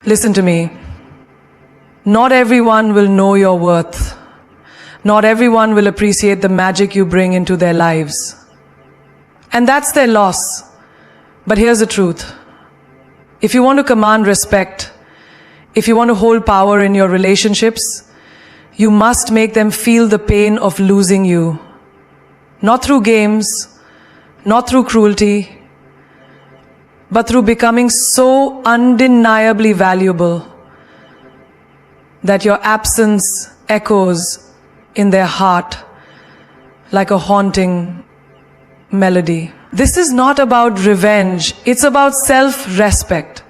Listen to me. Not everyone will know your worth. Not everyone will appreciate the magic you bring into their lives. And that's their loss. But here's the truth. If you want to command respect, if you want to hold power in your relationships, you must make them feel the pain of losing you. Not through games, not through cruelty, but through becoming so undeniably valuable that your absence echoes in their heart like a haunting melody. This is not about revenge, it's about self-respect.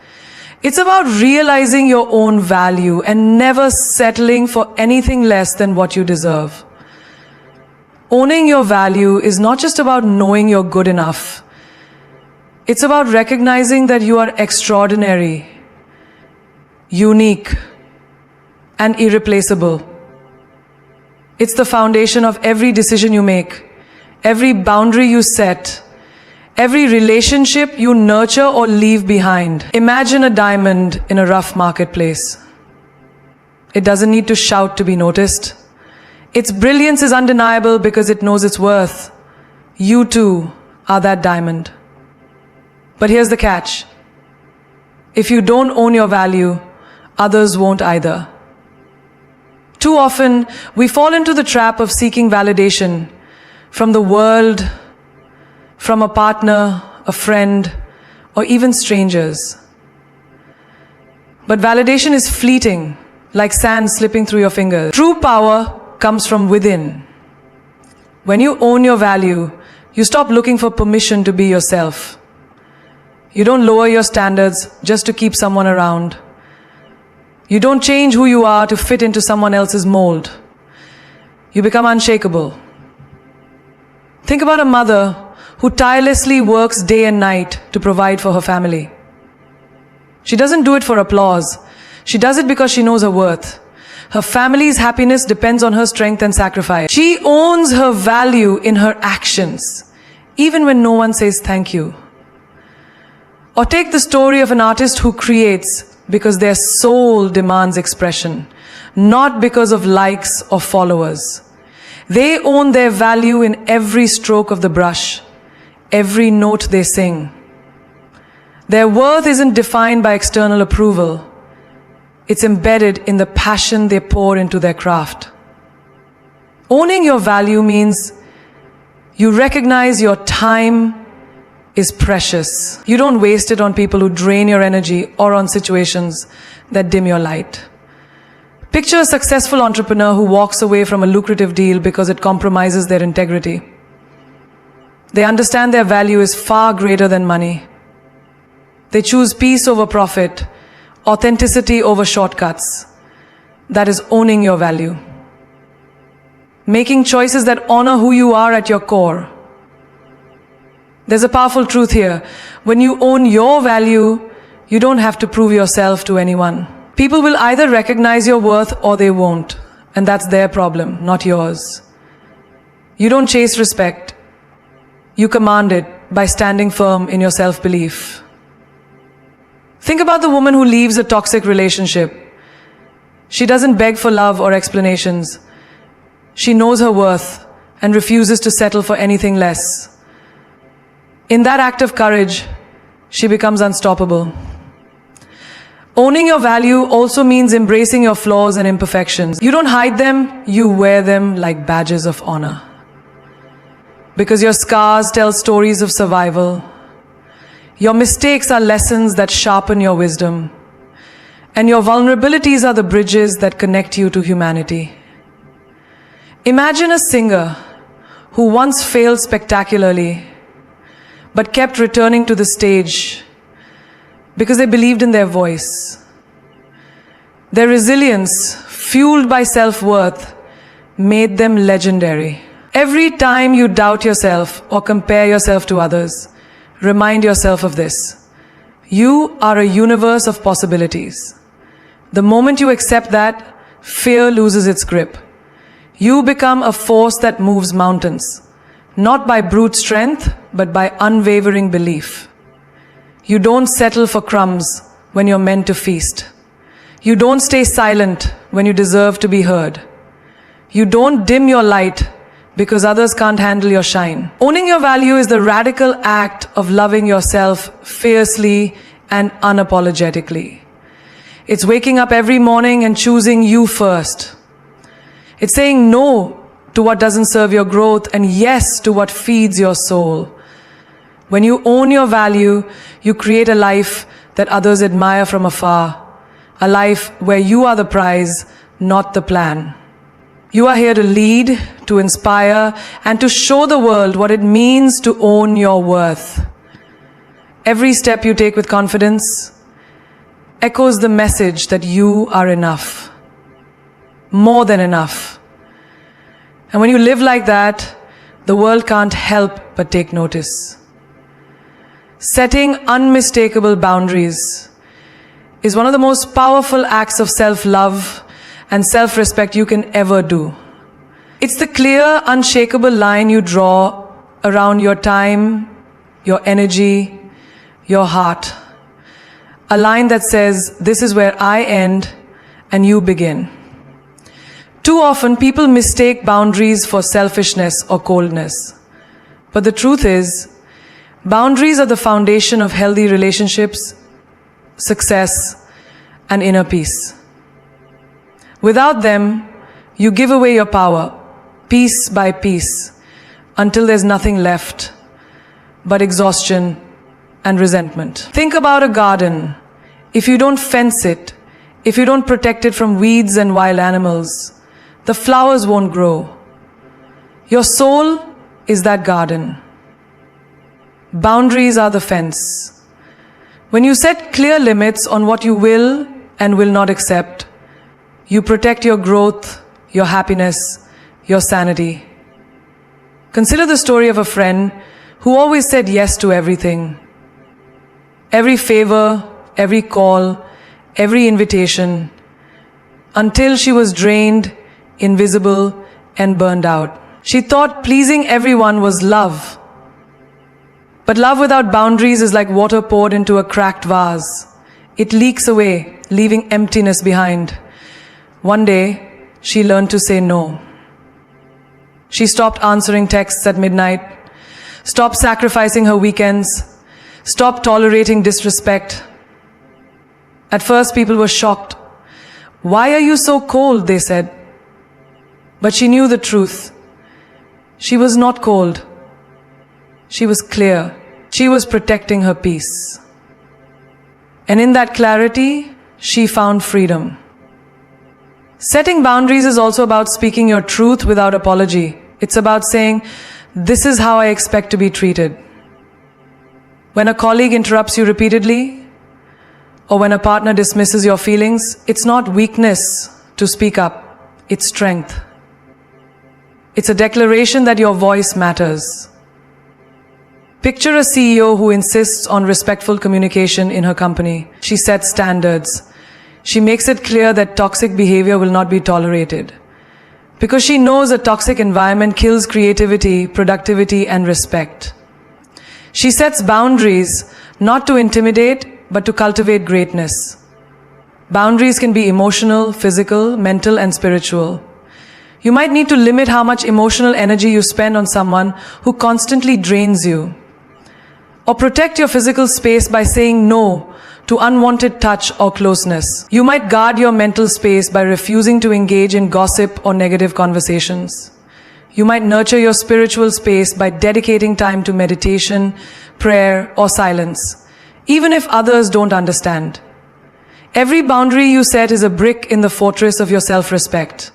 It's about realizing your own value and never settling for anything less than what you deserve. Owning your value is not just about knowing you're good enough. It's about recognizing that you are extraordinary, unique, and irreplaceable. It's the foundation of every decision you make, every boundary you set, every relationship you nurture or leave behind. Imagine a diamond in a rough marketplace. It doesn't need to shout to be noticed. Its brilliance is undeniable because it knows its worth. You too are that diamond. But here's the catch. If you don't own your value, others won't either. Too often, we fall into the trap of seeking validation from the world, from a partner, a friend, or even strangers. But validation is fleeting, like sand slipping through your fingers. True power comes from within. When you own your value, you stop looking for permission to be yourself. You don't lower your standards just to keep someone around. You don't change who you are to fit into someone else's mold. You become unshakable. Think about a mother who tirelessly works day and night to provide for her family. She doesn't do it for applause. She does it because she knows her worth. Her family's happiness depends on her strength and sacrifice. She owns her value in her actions, even when no one says thank you. Or take the story of an artist who creates because their soul demands expression, not because of likes or followers. They own their value in every stroke of the brush, every note they sing. Their worth isn't defined by external approval. It's embedded in the passion they pour into their craft. Owning your value means you recognize your time is precious. You don't waste it on people who drain your energy or on situations that dim your light. Picture a successful entrepreneur who walks away from a lucrative deal because it compromises their integrity. They understand their value is far greater than money. They choose peace over profit, authenticity over shortcuts. That is owning your value. Making choices that honor who you are at your core. There's a powerful truth here. When you own your value, you don't have to prove yourself to anyone. People will either recognize your worth or they won't. And that's their problem, not yours. You don't chase respect. You command it by standing firm in your self-belief. Think about the woman who leaves a toxic relationship. She doesn't beg for love or explanations. She knows her worth and refuses to settle for anything less. In that act of courage, she becomes unstoppable. Owning your value also means embracing your flaws and imperfections. You don't hide them, you wear them like badges of honor. Because your scars tell stories of survival. Your mistakes are lessons that sharpen your wisdom. And your vulnerabilities are the bridges that connect you to humanity. Imagine a singer who once failed spectacularly, but kept returning to the stage because they believed in their voice. Their resilience, fueled by self-worth, made them legendary. Every time you doubt yourself or compare yourself to others, remind yourself of this. You are a universe of possibilities. The moment you accept that, fear loses its grip. You become a force that moves mountains. Not by brute strength, but by unwavering belief. You don't settle for crumbs when you're meant to feast. You don't stay silent when you deserve to be heard. You don't dim your light because others can't handle your shine. Owning your value is the radical act of loving yourself fiercely and unapologetically. It's waking up every morning and choosing you first. It's saying no to what doesn't serve your growth and yes to what feeds your soul. When you own your value, you create a life that others admire from afar. A life where you are the prize, not the plan. You are here to lead, to inspire, and to show the world what it means to own your worth. Every step you take with confidence echoes the message that you are enough. More than enough. And when you live like that, the world can't help but take notice. Setting unmistakable boundaries is one of the most powerful acts of self-love and self-respect you can ever do. It's the clear, unshakable line you draw around your time, your energy, your heart. A line that says, this is where I end and you begin. Too often, people mistake boundaries for selfishness or coldness. But the truth is, boundaries are the foundation of healthy relationships, success, and inner peace. Without them, you give away your power, piece by piece, until there's nothing left but exhaustion and resentment. Think about a garden. If you don't fence it, if you don't protect it from weeds and wild animals, the flowers won't grow. Your soul is that garden. Boundaries are the fence. When you set clear limits on what you will and will not accept, you protect your growth, your happiness, your sanity. Consider the story of a friend who always said yes to everything. Every favor, every call, every invitation, until she was drained, invisible, and burned out. She thought pleasing everyone was love. But love without boundaries is like water poured into a cracked vase. It leaks away, leaving emptiness behind. One day, she learned to say no. She stopped answering texts at midnight, stopped sacrificing her weekends, stopped tolerating disrespect. At first, people were shocked. Why are you so cold? They said. But she knew the truth. She was not cold. She was clear. She was protecting her peace. And in that clarity, she found freedom. Setting boundaries is also about speaking your truth without apology. It's about saying, this is how I expect to be treated. When a colleague interrupts you repeatedly, or when a partner dismisses your feelings, it's not weakness to speak up, it's strength. It's a declaration that your voice matters. Picture a CEO who insists on respectful communication in her company. She sets standards. She makes it clear that toxic behavior will not be tolerated. Because she knows a toxic environment kills creativity, productivity, and respect. She sets boundaries not to intimidate, but to cultivate greatness. Boundaries can be emotional, physical, mental, and spiritual. You might need to limit how much emotional energy you spend on someone who constantly drains you. Or protect your physical space by saying no to unwanted touch or closeness. You might guard your mental space by refusing to engage in gossip or negative conversations. You might nurture your spiritual space by dedicating time to meditation, prayer, or silence, even if others don't understand. Every boundary you set is a brick in the fortress of your self-respect.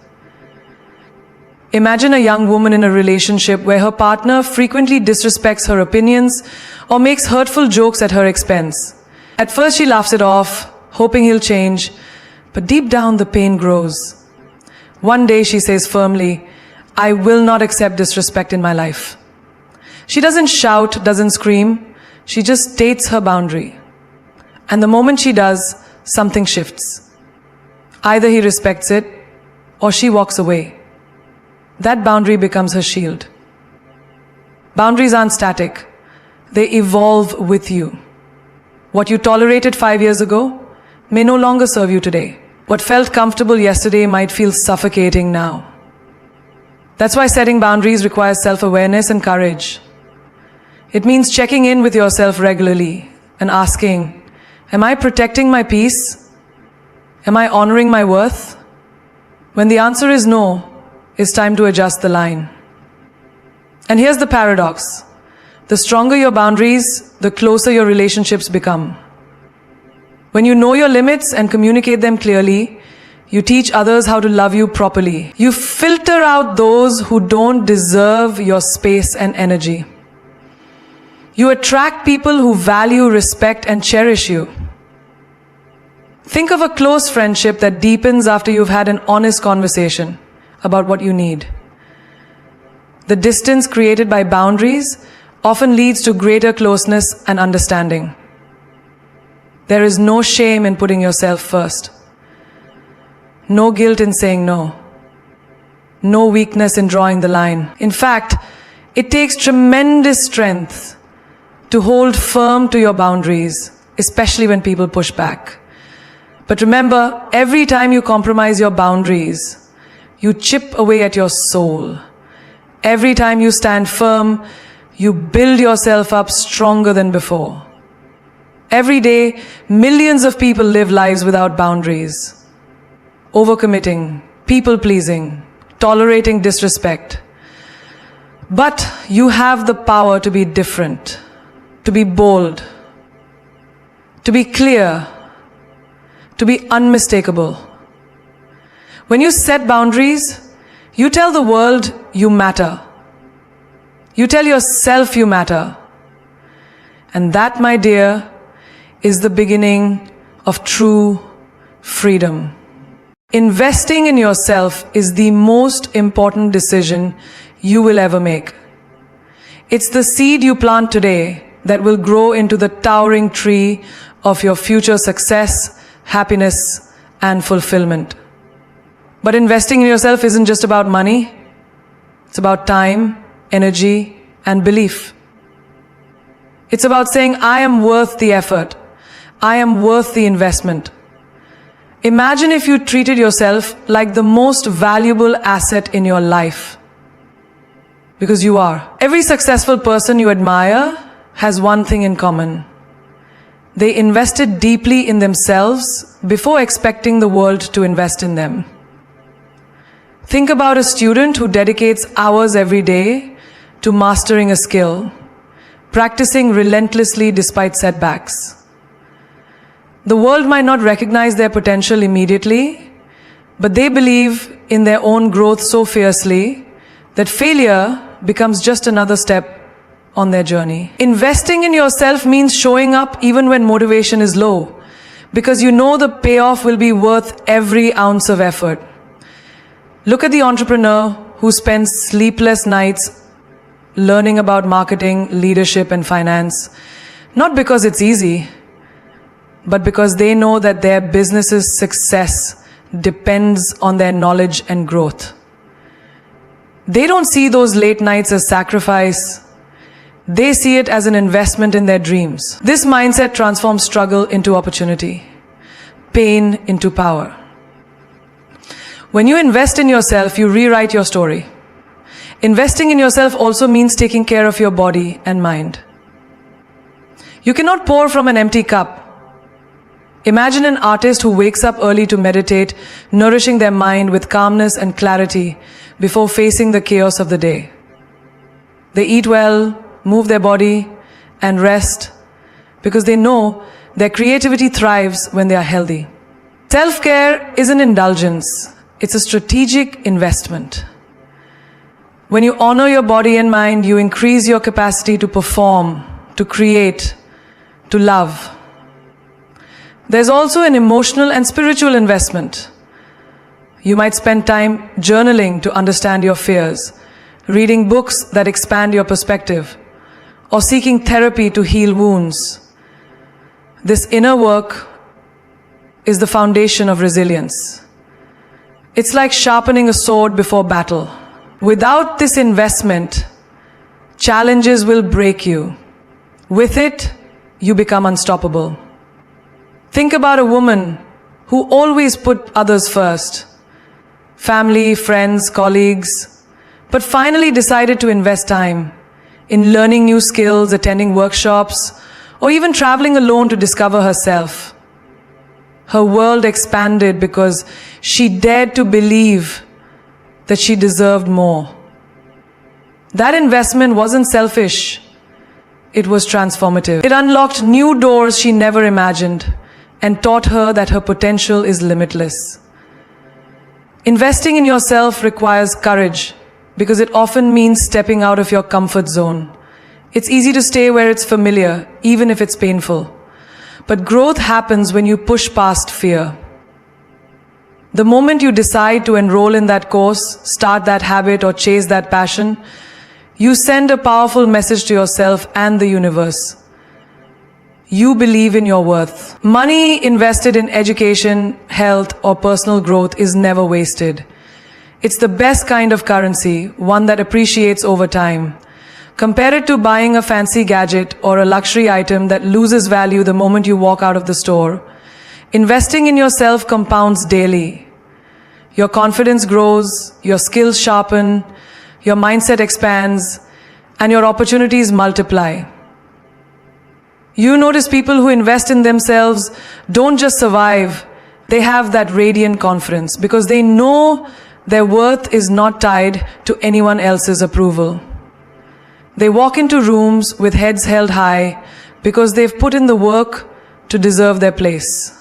Imagine a young woman in a relationship where her partner frequently disrespects her opinions or makes hurtful jokes at her expense. At first she laughs it off, hoping he'll change, but deep down the pain grows. One day she says firmly, I will not accept disrespect in my life. She doesn't shout, doesn't scream, she just states her boundary. And the moment she does, something shifts. Either he respects it, or she walks away. That boundary becomes her shield. Boundaries aren't static. They evolve with you. What you tolerated 5 years ago may no longer serve you today. What felt comfortable yesterday might feel suffocating now. That's why setting boundaries requires self-awareness and courage. It means checking in with yourself regularly and asking, am I protecting my peace? Am I honoring my worth? When the answer is no, it's time to adjust the line. And here's the paradox. The stronger your boundaries, the closer your relationships become. When you know your limits and communicate them clearly, you teach others how to love you properly. You filter out those who don't deserve your space and energy. You attract people who value, respect, and cherish you. Think of a close friendship that deepens after you've had an honest conversation about what you need. The distance created by boundaries often leads to greater closeness and understanding. There is no shame in putting yourself first. No guilt in saying no. No weakness in drawing the line. In fact, it takes tremendous strength to hold firm to your boundaries, especially when people push back. But remember, every time you compromise your boundaries, you chip away at your soul. Every time you stand firm, you build yourself up stronger than before. Every day, millions of people live lives without boundaries. Overcommitting, people-pleasing, tolerating disrespect. But you have the power to be different, to be bold, to be clear, to be unmistakable. When you set boundaries, you tell the world you matter. You tell yourself you matter. And that, my dear, is the beginning of true freedom. Investing in yourself is the most important decision you will ever make. It's the seed you plant today that will grow into the towering tree of your future success, happiness, and fulfillment. But investing in yourself isn't just about money. It's about time, energy, and belief. It's about saying, I am worth the effort. I am worth the investment. Imagine if you treated yourself like the most valuable asset in your life. Because you are. Every successful person you admire has one thing in common. They invested deeply in themselves before expecting the world to invest in them. Think about a student who dedicates hours every day to mastering a skill, practicing relentlessly despite setbacks. The world might not recognize their potential immediately, but they believe in their own growth so fiercely that failure becomes just another step on their journey. Investing in yourself means showing up even when motivation is low, because you know the payoff will be worth every ounce of effort. Look at the entrepreneur who spends sleepless nights learning about marketing, leadership, and finance, not because it's easy, but because they know that their business's success depends on their knowledge and growth. They don't see those late nights as sacrifice. They see it as an investment in their dreams. This mindset transforms struggle into opportunity, pain into power. When you invest in yourself, you rewrite your story. Investing in yourself also means taking care of your body and mind. You cannot pour from an empty cup. Imagine an artist who wakes up early to meditate, nourishing their mind with calmness and clarity before facing the chaos of the day. They eat well, move their body, and rest because they know their creativity thrives when they are healthy. Self-care is an indulgence. It's a strategic investment. When you honor your body and mind, you increase your capacity to perform, to create, to love. There's also an emotional and spiritual investment. You might spend time journaling to understand your fears, reading books that expand your perspective, or seeking therapy to heal wounds. This inner work is the foundation of resilience. It's like sharpening a sword before battle. Without this investment, challenges will break you. With it, you become unstoppable. Think about a woman who always put others first, family, friends, colleagues, but finally decided to invest time in learning new skills, attending workshops, or even traveling alone to discover herself. Her world expanded because she dared to believe that she deserved more. That investment wasn't selfish. It was transformative. It unlocked new doors she never imagined and taught her that her potential is limitless. Investing in yourself requires courage because it often means stepping out of your comfort zone. It's easy to stay where it's familiar, even if it's painful. But growth happens when you push past fear. The moment you decide to enroll in that course, start that habit, or chase that passion, you send a powerful message to yourself and the universe. You believe in your worth. Money invested in education, health, or personal growth is never wasted. It's the best kind of currency, one that appreciates over time. Compare it to buying a fancy gadget or a luxury item that loses value the moment you walk out of the store. Investing in yourself compounds daily. Your confidence grows, your skills sharpen, your mindset expands, and your opportunities multiply. You notice people who invest in themselves don't just survive, they have that radiant confidence because they know their worth is not tied to anyone else's approval. They walk into rooms with heads held high because they've put in the work to deserve their place.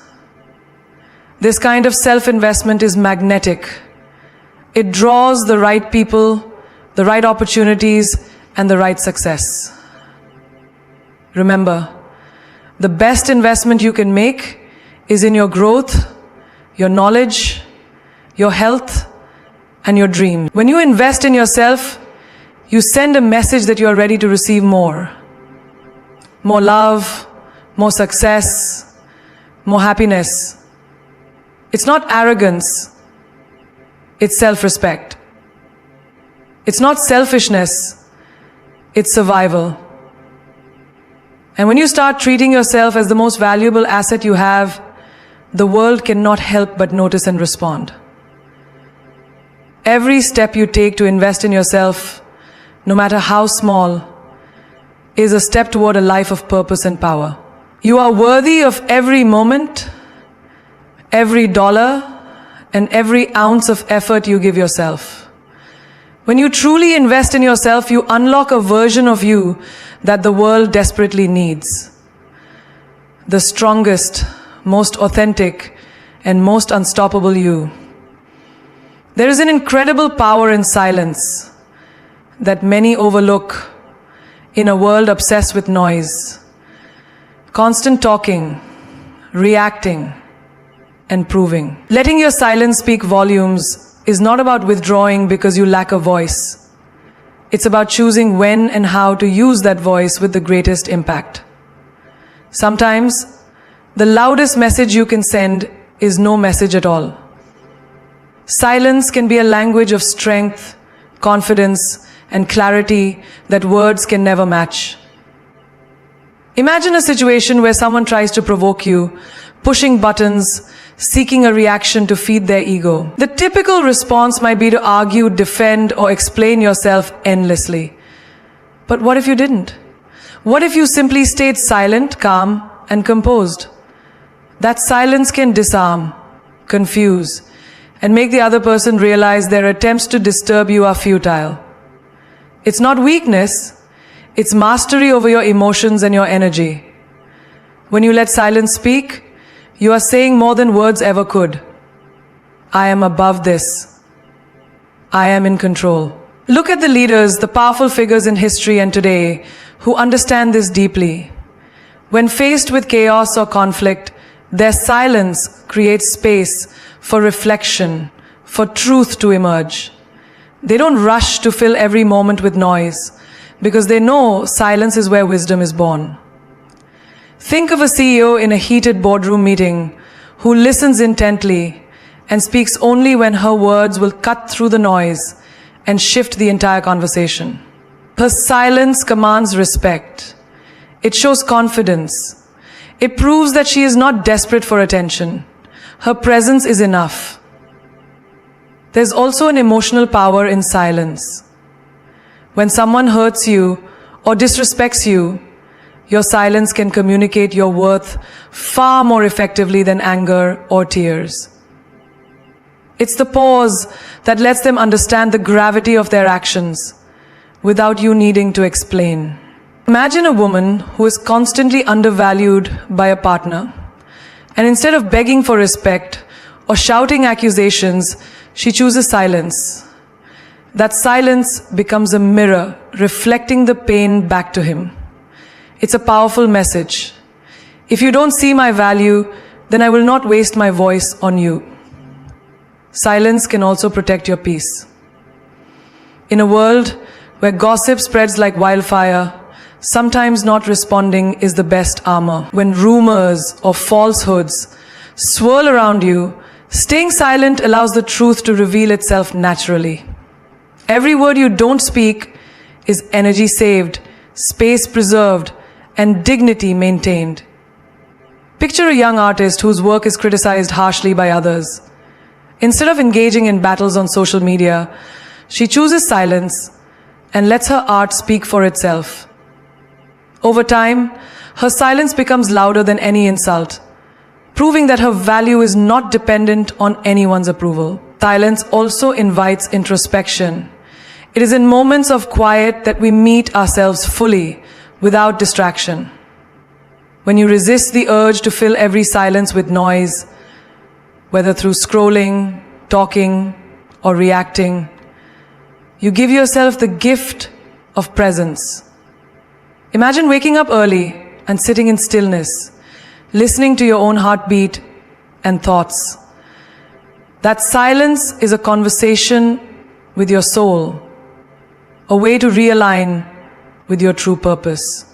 This kind of self-investment is magnetic. It draws the right people, the right opportunities, and the right success. Remember, the best investment you can make is in your growth, your knowledge, your health, and your dream. When you invest in yourself, you send a message that you are ready to receive more. More love, more success, more happiness. It's not arrogance, it's self-respect. It's not selfishness, it's survival. And when you start treating yourself as the most valuable asset you have, the world cannot help but notice and respond. Every step you take to invest in yourself, no matter how small, is a step toward a life of purpose and power. You are worthy of every moment, every dollar, and every ounce of effort you give yourself. When you truly invest in yourself, you unlock a version of you that the world desperately needs. The strongest, most authentic, and most unstoppable you. There is an incredible power in silence that many overlook in a world obsessed with noise. Constant talking, reacting, and proving. Letting your silence speak volumes is not about withdrawing because you lack a voice. It's about choosing when and how to use that voice with the greatest impact. Sometimes, the loudest message you can send is no message at all. Silence can be a language of strength, confidence, and clarity that words can never match. Imagine a situation where someone tries to provoke you, pushing buttons, seeking a reaction to feed their ego. The typical response might be to argue, defend, or explain yourself endlessly. But what if you didn't? What if you simply stayed silent, calm, and composed? That silence can disarm, confuse, and make the other person realize their attempts to disturb you are futile. It's not weakness, it's mastery over your emotions and your energy. When you let silence speak, you are saying more than words ever could. I am above this. I am in control. Look at the leaders, the powerful figures in history and today who understand this deeply. When faced with chaos or conflict, their silence creates space for reflection, for truth to emerge. They don't rush to fill every moment with noise because they know silence is where wisdom is born. Think of a CEO in a heated boardroom meeting who listens intently and speaks only when her words will cut through the noise and shift the entire conversation. Her silence commands respect. It shows confidence. It proves that she is not desperate for attention. Her presence is enough. There's also an emotional power in silence. When someone hurts you or disrespects you, your silence can communicate your worth far more effectively than anger or tears. It's the pause that lets them understand the gravity of their actions without you needing to explain. Imagine a woman who is constantly undervalued by a partner, and instead of begging for respect or shouting accusations, she chooses silence. That silence becomes a mirror reflecting the pain back to him. It's a powerful message. If you don't see my value, then I will not waste my voice on you. Silence can also protect your peace. In a world where gossip spreads like wildfire, sometimes not responding is the best armor. When rumors or falsehoods swirl around you, staying silent allows the truth to reveal itself naturally. Every word you don't speak is energy saved, space preserved, and dignity maintained. Picture a young artist whose work is criticized harshly by others. Instead of engaging in battles on social media, she chooses silence and lets her art speak for itself. Over time, her silence becomes louder than any insult, proving that her value is not dependent on anyone's approval. Silence also invites introspection. It is in moments of quiet that we meet ourselves fully, without distraction. When you resist the urge to fill every silence with noise, whether through scrolling, talking, or reacting, you give yourself the gift of presence. Imagine waking up early and sitting in stillness, listening to your own heartbeat and thoughts. That silence is a conversation with your soul, a way to realign with your true purpose.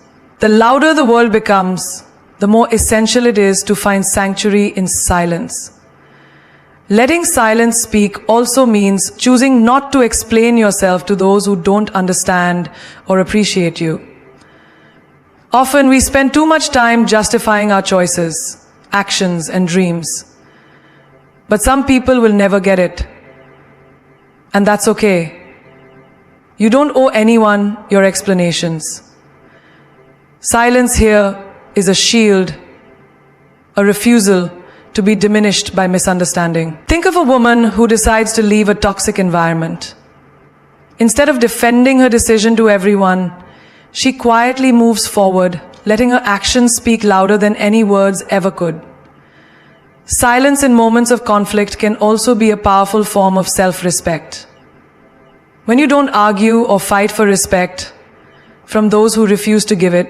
The louder the world becomes, the more essential it is to find sanctuary in silence. Letting silence speak also means choosing not to explain yourself to those who don't understand or appreciate you. Often we spend too much time justifying our choices, actions, and dreams. But some people will never get it. And that's okay. You don't owe anyone your explanations. Silence here is a shield, a refusal to be diminished by misunderstanding. Think of a woman who decides to leave a toxic environment. Instead of defending her decision to everyone, she quietly moves forward, letting her actions speak louder than any words ever could. Silence in moments of conflict can also be a powerful form of self-respect. When you don't argue or fight for respect from those who refuse to give it,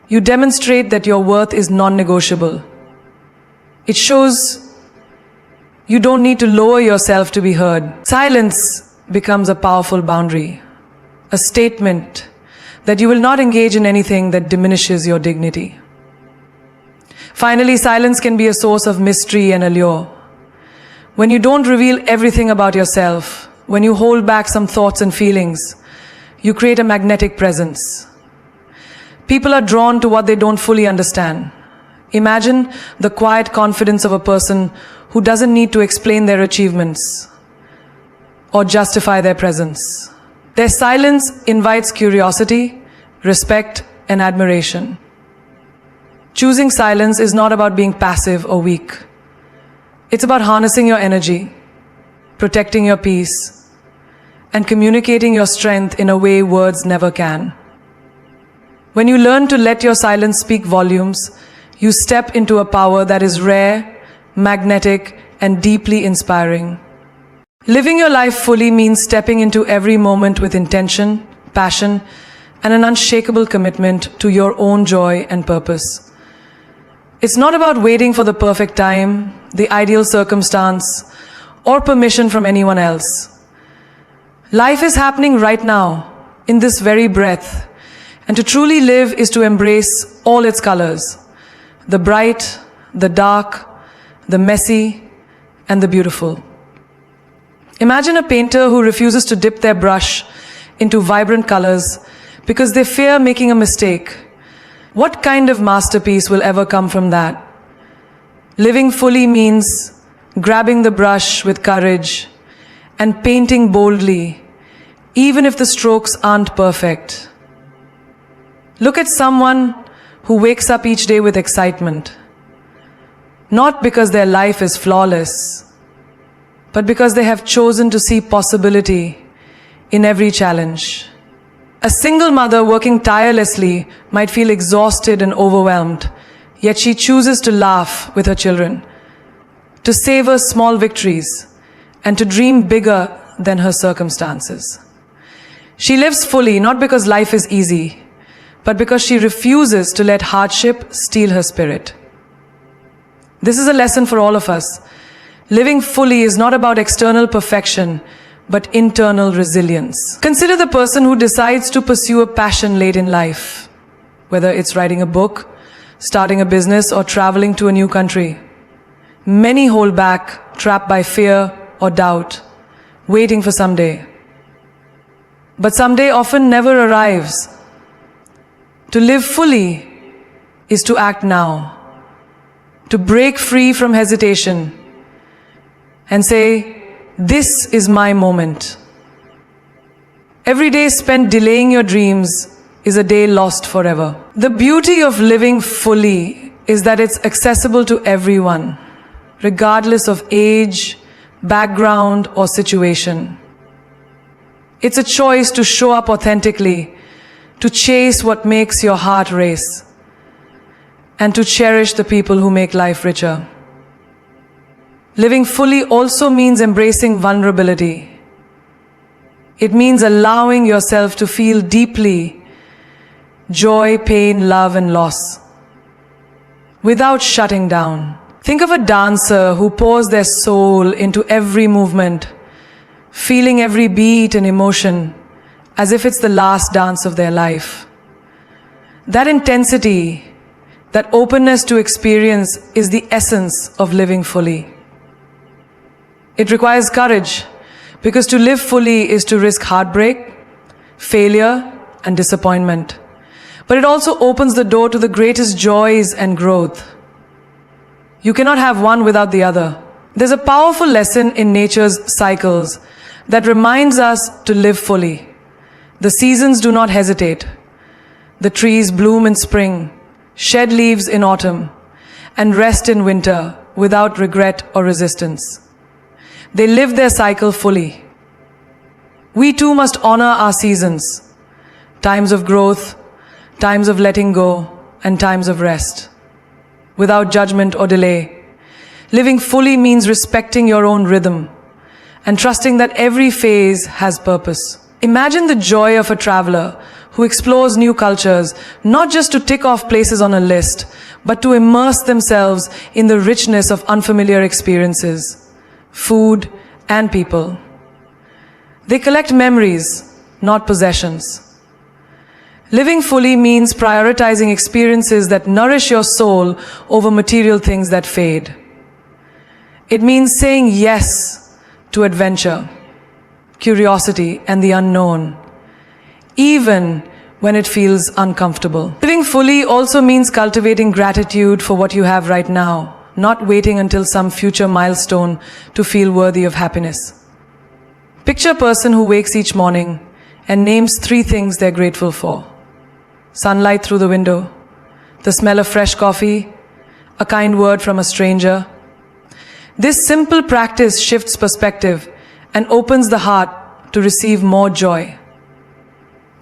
you demonstrate that your worth is non-negotiable. It shows you don't need to lower yourself to be heard. Silence becomes a powerful boundary, a statement that you will not engage in anything that diminishes your dignity. Finally, silence can be a source of mystery and allure. When you don't reveal everything about yourself, when you hold back some thoughts and feelings, you create a magnetic presence. People are drawn to what they don't fully understand. Imagine the quiet confidence of a person who doesn't need to explain their achievements or justify their presence. Their silence invites curiosity, respect, and admiration. Choosing silence is not about being passive or weak. It's about harnessing your energy, protecting your peace, and communicating your strength in a way words never can. When you learn to let your silence speak volumes, you step into a power that is rare, magnetic, and deeply inspiring. Living your life fully means stepping into every moment with intention, passion, and an unshakable commitment to your own joy and purpose. It's not about waiting for the perfect time, the ideal circumstance, or permission from anyone else. Life is happening right now, in this very breath, and to truly live is to embrace all its colors, the bright, the dark, the messy, and the beautiful. Imagine a painter who refuses to dip their brush into vibrant colors because they fear making a mistake. What kind of masterpiece will ever come from that? Living fully means grabbing the brush with courage and painting boldly, even if the strokes aren't perfect. Look at someone who wakes up each day with excitement, not because their life is flawless, but because they have chosen to see possibility in every challenge. A single mother working tirelessly might feel exhausted and overwhelmed, yet she chooses to laugh with her children, to savor small victories, and to dream bigger than her circumstances. She lives fully not because life is easy, but because she refuses to let hardship steal her spirit. This is a lesson for all of us. Living fully is not about external perfection, but internal resilience. Consider the person who decides to pursue a passion late in life, whether it's writing a book, starting a business, or traveling to a new country. Many hold back, trapped by fear or doubt, waiting for someday. But someday often never arrives. To live fully is to act now, to break free from hesitation and say, "This is my moment." Every day spent delaying your dreams is a day lost forever. The beauty of living fully is that it's accessible to everyone, regardless of age, background, or situation. It's a choice to show up authentically, to chase what makes your heart race, and to cherish the people who make life richer. Living fully also means embracing vulnerability. It means allowing yourself to feel deeply joy, pain, love, and loss, without shutting down. Think of a dancer who pours their soul into every movement, feeling every beat and emotion as if it's the last dance of their life. That intensity, that openness to experience is the essence of living fully. It requires courage, because to live fully is to risk heartbreak, failure, and disappointment. But it also opens the door to the greatest joys and growth. You cannot have one without the other. There's a powerful lesson in nature's cycles that reminds us to live fully. The seasons do not hesitate. The trees bloom in spring, shed leaves in autumn, and rest in winter without regret or resistance. They live their cycle fully. We too must honor our seasons, times of growth, times of letting go, and times of rest, without judgment or delay. Living fully means respecting your own rhythm and trusting that every phase has purpose. Imagine the joy of a traveler who explores new cultures, not just to tick off places on a list, but to immerse themselves in the richness of unfamiliar experiences, food, and people. They collect memories, not possessions. Living fully means prioritizing experiences that nourish your soul over material things that fade. It means saying yes to adventure, curiosity, and the unknown, even when it feels uncomfortable. Living fully also means cultivating gratitude for what you have right now, not waiting until some future milestone to feel worthy of happiness. Picture a person who wakes each morning and names 3 things they're grateful for. Sunlight through the window, the smell of fresh coffee, a kind word from a stranger. This simple practice shifts perspective and opens the heart to receive more joy.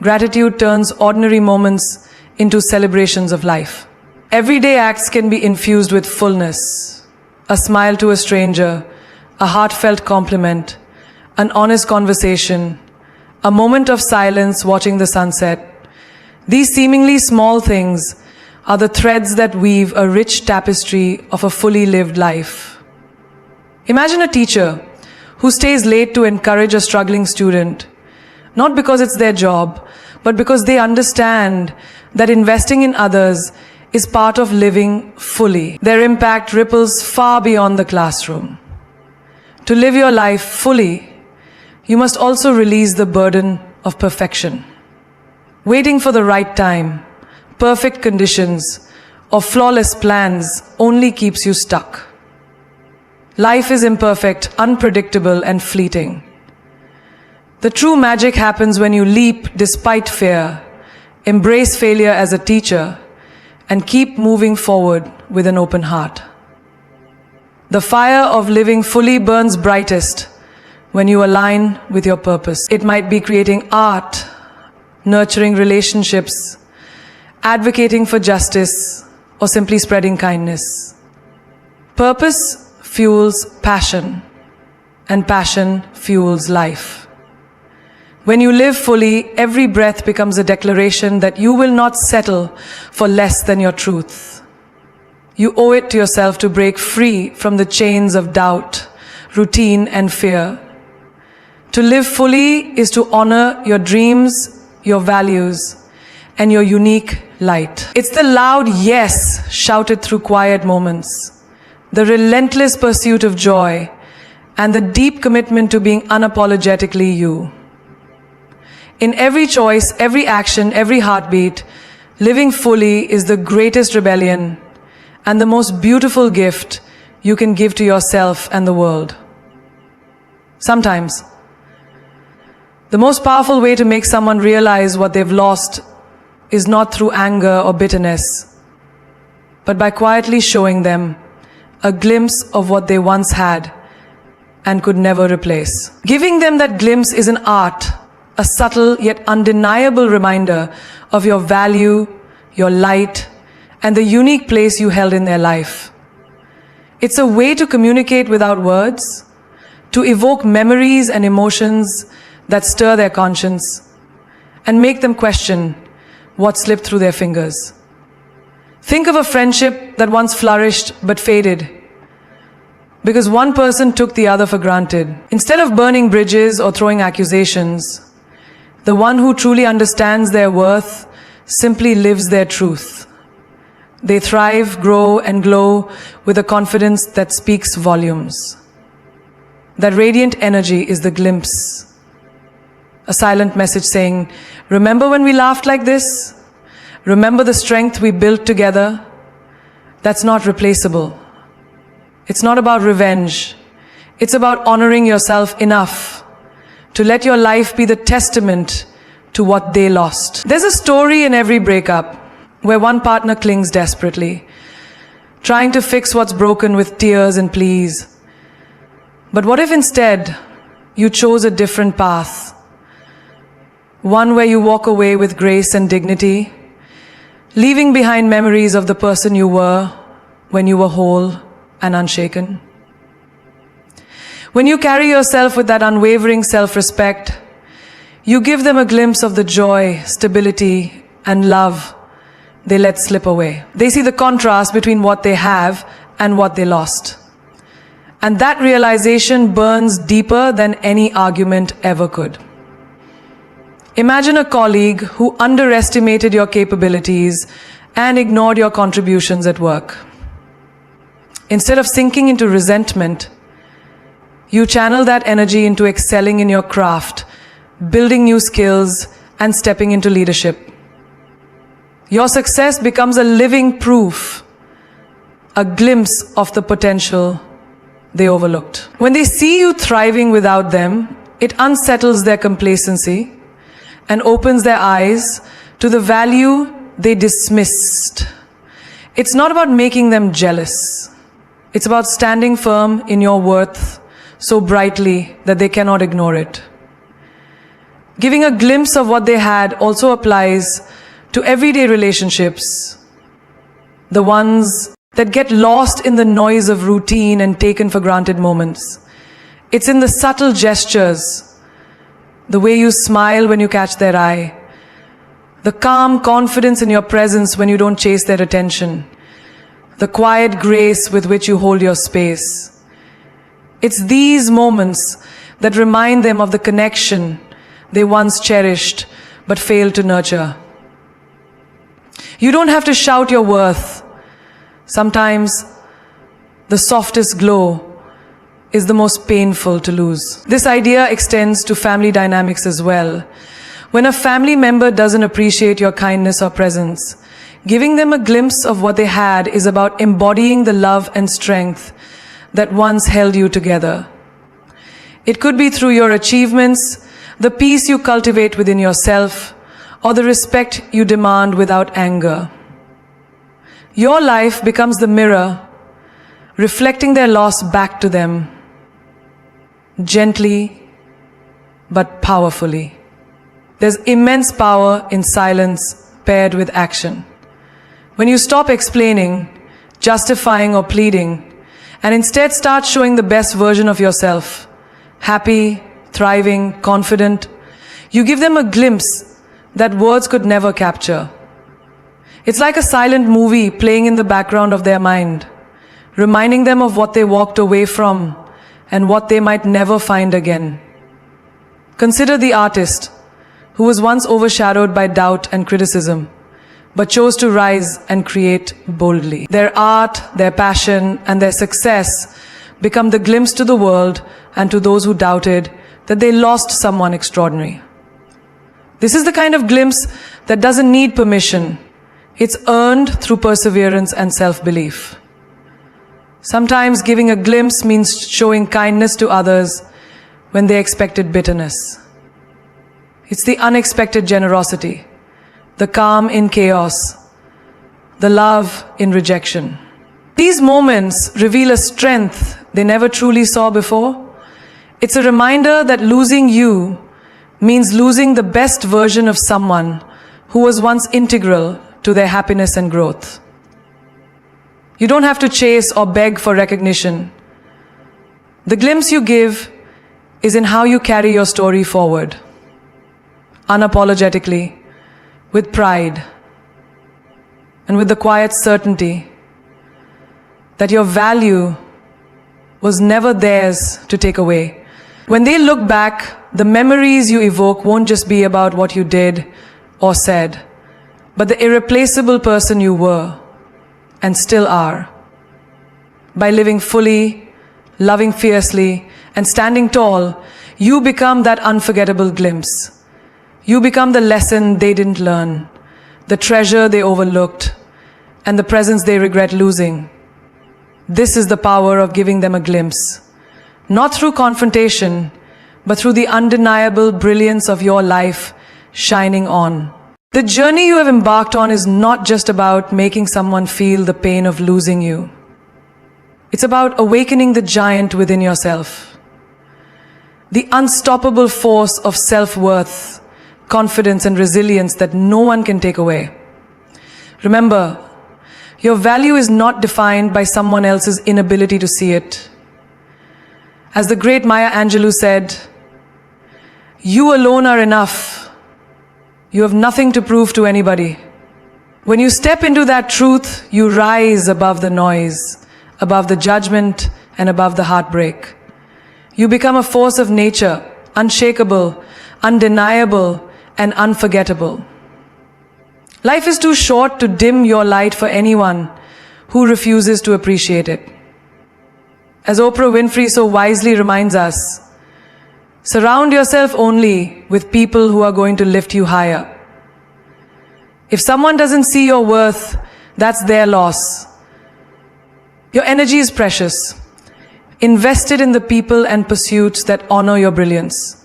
Gratitude turns ordinary moments into celebrations of life. Everyday acts can be infused with fullness. A smile to a stranger, a heartfelt compliment, an honest conversation, a moment of silence watching the sunset. These seemingly small things are the threads that weave a rich tapestry of a fully lived life. Imagine a teacher who stays late to encourage a struggling student, not because it's their job, but because they understand that investing in others is part of living fully. Their impact ripples far beyond the classroom. To live your life fully, you must also release the burden of perfection. Waiting for the right time, perfect conditions, or flawless plans only keeps you stuck. Life is imperfect, unpredictable, and fleeting. The true magic happens when you leap despite fear, embrace failure as a teacher, and keep moving forward with an open heart. The fire of living fully burns brightest when you align with your purpose. It might be creating art, nurturing relationships, advocating for justice, or simply spreading kindness. Purpose fuels passion, and passion fuels life. When you live fully, every breath becomes a declaration that you will not settle for less than your truth. You owe it to yourself to break free from the chains of doubt, routine, and fear. To live fully is to honor your dreams, your values, and your unique light. It's the loud yes shouted through quiet moments, the relentless pursuit of joy, and the deep commitment to being unapologetically you. In every choice, every action, every heartbeat, living fully is the greatest rebellion and the most beautiful gift you can give to yourself and the world. Sometimes, the most powerful way to make someone realize what they've lost is not through anger or bitterness, but by quietly showing them a glimpse of what they once had and could never replace. Giving them that glimpse is an art, a subtle yet undeniable reminder of your value, your light, and the unique place you held in their life. It's a way to communicate without words, to evoke memories and emotions that stir their conscience and make them question what slipped through their fingers. Think of a friendship that once flourished but faded because one person took the other for granted. Instead of burning bridges or throwing accusations, the one who truly understands their worth simply lives their truth. They thrive, grow, and glow with a confidence that speaks volumes. That radiant energy is the glimpse, a silent message saying, remember when we laughed like this? Remember the strength we built together? That's not replaceable. It's not about revenge. It's about honoring yourself enough to let your life be the testament to what they lost. There's a story in every breakup where one partner clings desperately, trying to fix what's broken with tears and pleas. But what if instead you chose a different path? One where you walk away with grace and dignity, leaving behind memories of the person you were when you were whole and unshaken. When you carry yourself with that unwavering self-respect, you give them a glimpse of the joy, stability, and love they let slip away. They see the contrast between what they have and what they lost. And that realization burns deeper than any argument ever could. Imagine a colleague who underestimated your capabilities and ignored your contributions at work. Instead of sinking into resentment, you channel that energy into excelling in your craft, building new skills, and stepping into leadership. Your success becomes a living proof, a glimpse of the potential they overlooked. When they see you thriving without them, it unsettles their complacency and opens their eyes to the value they dismissed. It's not about making them jealous. It's about standing firm in your worth so brightly that they cannot ignore it. Giving a glimpse of what they had also applies to everyday relationships, the ones that get lost in the noise of routine and taken for granted moments. It's in the subtle gestures, the way you smile when you catch their eye, the calm confidence in your presence when you don't chase their attention, the quiet grace with which you hold your space. It's these moments that remind them of the connection they once cherished but failed to nurture. You don't have to shout your worth. Sometimes the softest glow is the most painful to lose. This idea extends to family dynamics as well. When a family member doesn't appreciate your kindness or presence, Giving them a glimpse of what they had is about embodying the love and strength that once held you together. It could be through your achievements, the peace you cultivate within yourself, or the respect you demand without anger. Your life becomes the mirror, reflecting their loss back to them, gently but powerfully. There's immense power in silence paired with action. When you stop explaining, justifying, or pleading, and instead start showing the best version of yourself, happy, thriving, confident, you give them a glimpse that words could never capture. It's like a silent movie playing in the background of their mind, reminding them of what they walked away from and what they might never find again. Consider the artist who was once overshadowed by doubt and criticism, but chose to rise and create boldly. Their art, their passion, and their success become the glimpse to the world and to those who doubted that they lost someone extraordinary. This is the kind of glimpse that doesn't need permission. It's earned through perseverance and self-belief. Sometimes giving a glimpse means showing kindness to others when they expected bitterness. It's the unexpected generosity, the calm in chaos, the love in rejection. These moments reveal a strength they never truly saw before. It's a reminder that losing you means losing the best version of someone who was once integral to their happiness and growth. You don't have to chase or beg for recognition. The glimpse you give is in how you carry your story forward, unapologetically, with pride, and with the quiet certainty that your value was never theirs to take away. When they look back, the memories you evoke won't just be about what you did or said, but the irreplaceable person you were and still are. By living fully, loving fiercely, and standing tall, you become that unforgettable glimpse. You become the lesson they didn't learn, the treasure they overlooked, and the presence they regret losing. This is the power of giving them a glimpse, not through confrontation, but through the undeniable brilliance of your life shining on. The journey you have embarked on is not just about making someone feel the pain of losing you. It's about awakening the giant within yourself, the unstoppable force of self-worth, confidence, and resilience that no one can take away. Remember, your value is not defined by someone else's inability to see it. As the great Maya Angelou said, "You alone are enough. You have nothing to prove to anybody." When you step into that truth, you rise above the noise, above the judgment, and above the heartbreak. You become a force of nature, unshakable, undeniable, and unforgettable. Life is too short to dim your light for anyone who refuses to appreciate it. As Oprah Winfrey so wisely reminds us, surround yourself only with people who are going to lift you higher. If someone doesn't see your worth, that's their loss. Your energy is precious. Invest it in the people and pursuits that honor your brilliance.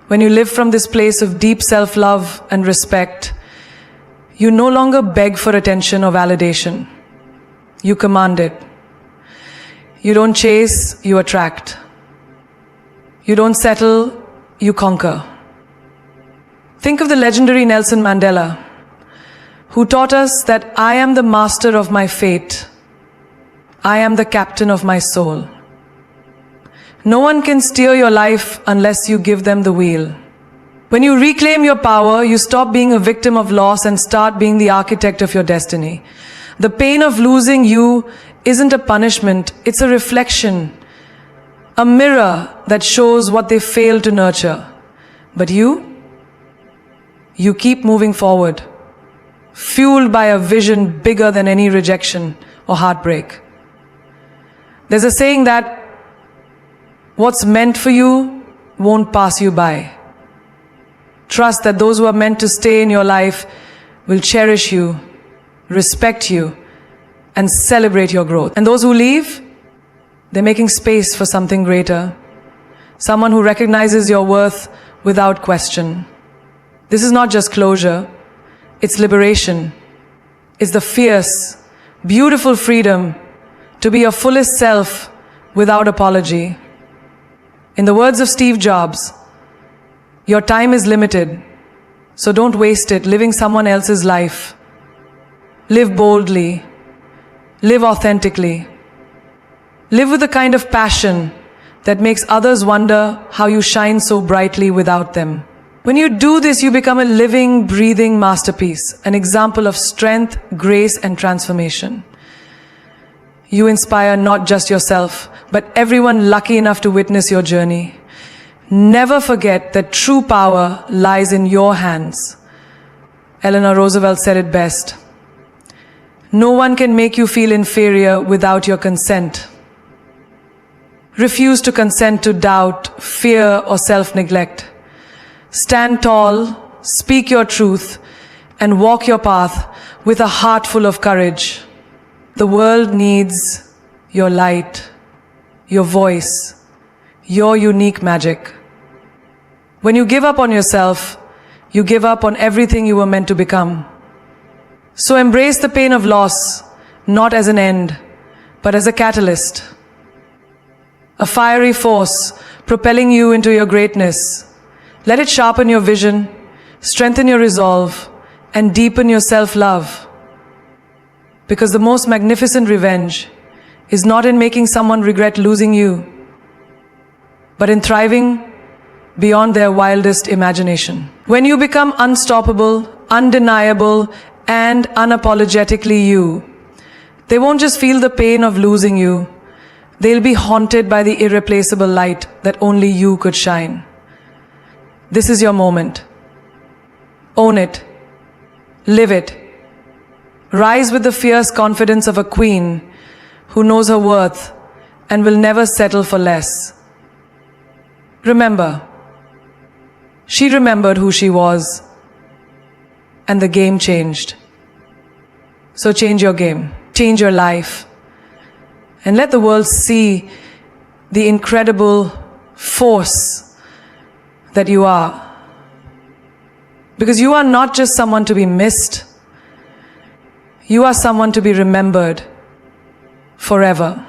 When you live from this place of deep self-love and respect, you no longer beg for attention or validation. You command it. You don't chase, you attract. You don't settle, you conquer. Think of the legendary Nelson Mandela, who taught us that I am the master of my fate. I am the captain of my soul. No one can steer your life unless you give them the wheel. When you reclaim your power, you stop being a victim of loss and start being the architect of your destiny. The pain of losing you isn't a punishment, it's a reflection, a mirror that shows what they failed to nurture. But you keep moving forward, fueled by a vision bigger than any rejection or heartbreak. There's a saying that what's meant for you won't pass you by. Trust that those who are meant to stay in your life will cherish you respect you, and celebrate your growth. And those who leave, they're making space for something greater. Someone who recognizes your worth without question. This is not just closure, it's liberation. It's the fierce, beautiful freedom to be your fullest self without apology. In the words of Steve Jobs, your time is limited, so don't waste it living someone else's life. Live boldly. Live authentically. Live with the kind of passion that makes others wonder how you shine so brightly without them. When you do this, you become a living, breathing masterpiece, an example of strength, grace, and transformation. You inspire not just yourself, but everyone lucky enough to witness your journey. Never forget that true power lies in your hands. Eleanor Roosevelt said it best. No one can make you feel inferior without your consent. Refuse to consent to doubt, fear, or self-neglect. Stand tall, speak your truth, and walk your path with a heart full of courage. The world needs your light, your voice, your unique magic. When you give up on yourself, you give up on everything you were meant to become. So embrace the pain of loss, not as an end, but as a catalyst. A fiery force propelling you into your greatness. Let it sharpen your vision, strengthen your resolve, and deepen your self-love. Because the most magnificent revenge is not in making someone regret losing you, but in thriving beyond their wildest imagination. When you become unstoppable, undeniable, and unapologetically you, they won't just feel the pain of losing you, they'll be haunted by the irreplaceable light that only you could shine. This is your moment. Own it. Live it. Rise with the fierce confidence of a queen who knows her worth and will never settle for less. Remember, she remembered who she was, and the game changed. So change your game, change your life, and let the world see the incredible force that you are. Because you are not just someone to be missed, you are someone to be remembered forever.